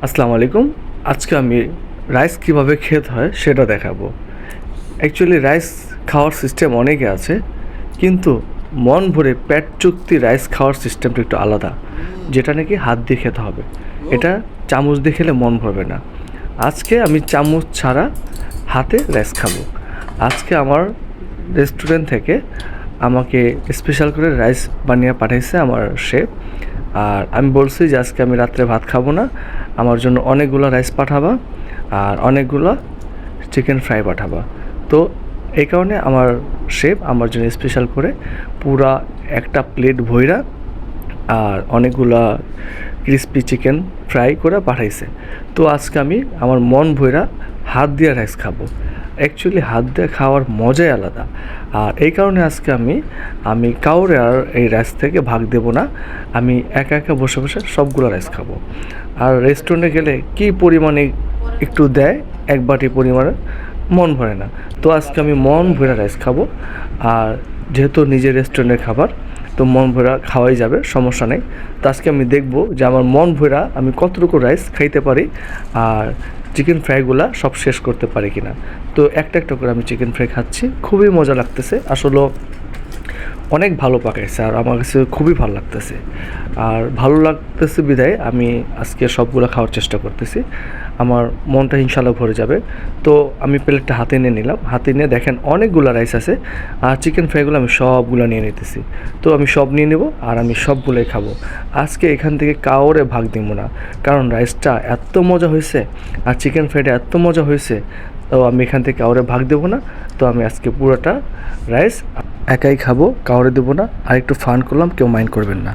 আসসালামু আলাইকুম। আজকে আমি রাইস কীভাবে খেতে হয় সেটা দেখাবো। অ্যাকচুয়ালি রাইস খাওয়ার সিস্টেম অনেকে আছে, কিন্তু মন ভরে পেট চুক্তি রাইস খাওয়ার সিস্টেমটা একটু আলাদা, যেটা নাকি হাত দিয়ে খেতে হবে। এটা চামচ দিয়ে খেলে মন ভরবে না। আজকে আমি চামচ ছাড়া হাতে রাইস খাবো। আজকে আমার রেস্টুরেন্ট থেকে আমাকে স্পেশাল করে রাইস বানিয়ে পাঠাইছে আমার শেফ। আর আমি বলছি যে আজকে আমি রাত্রে ভাত খাবো না, আমার জন্য অনেকগুলো রাইস পাঠাবা আর অনেকগুলো চিকেন ফ্রাই পাঠাবা। তো এই কারণে আমার শেফ আমার জন্য স্পেশাল করে পুরা একটা প্লেট ভইরা আর অনেকগুলা ক্রিস্পি চিকেন ফ্রাই করে পাঠাইছে। তো আজকে আমি আমার মন ভইরা হাত দিয়ে রাইস খাবো। অ্যাকচুয়ালি হাত দিয়ে খাওয়ার মজাই আলাদা। আর এই কারণে আজকে আমি কাউরে আর এই রাইস থেকে ভাগ দেব না। আমি একা একা বসে বসে সবগুলো রাইস খাবো। আর রেস্টুরেন্টে গেলে কী পরিমাণে একটু দেয়, এক বাটি পরিমাণে মন ভরে না। তো আজকে আমি মন ভরে রাইস খাবো। আর যেহেতু নিজের রেস্টুরেন্টের খাবার, তো মন ভরা খাওয়াই যাবে, সমস্যা নেই। তো আজকে আমি দেখব যে আমার মন ভরা আমি কতটুকু রাইস খাইতে পারি আর চিকেন ফ্রাইগুলা সব শেষ করতে পারি কিনা। তো একটা একটা করে আমি চিকেন ফ্রাই খাচ্ছি, খুবই মজা লাগতেছে। আসলে অনেক ভালো পাকাইছে আর আমার কাছে খুবই ভালো লাগতেছে। আর ভালো লাগতেছে বিধায় আমি আজকে সবগুলো খাওয়ার চেষ্টা করতেছি। আমার মনটা ইনশাল্লাহ ভরে যাবে। তো আমি প্লেটটা হাতে নিয়ে নিলাম। হাতে নিয়ে দেখেন অনেকগুলো রাইস আছে আর চিকেন ফ্রাইগুলো আমি সবগুলো নিয়ে নিতেছি। তো আমি সব নিয়ে নেব আর আমি সবগুলোই খাবো। আজকে এখান থেকে কাউরে ভাগ দিব না, কারণ রাইসটা এত মজা হয়েছে আর চিকেন ফ্রাইটা এত মজা হয়েছে। তো আমি এখান থেকে কাউরে ভাগ দেবো না। তো আমি আজকে পুরোটা রাইস একাই খাবো, কাউরে দেবো না। আর একটু ফান করলাম, কেউ মাইন্ড করবেন না।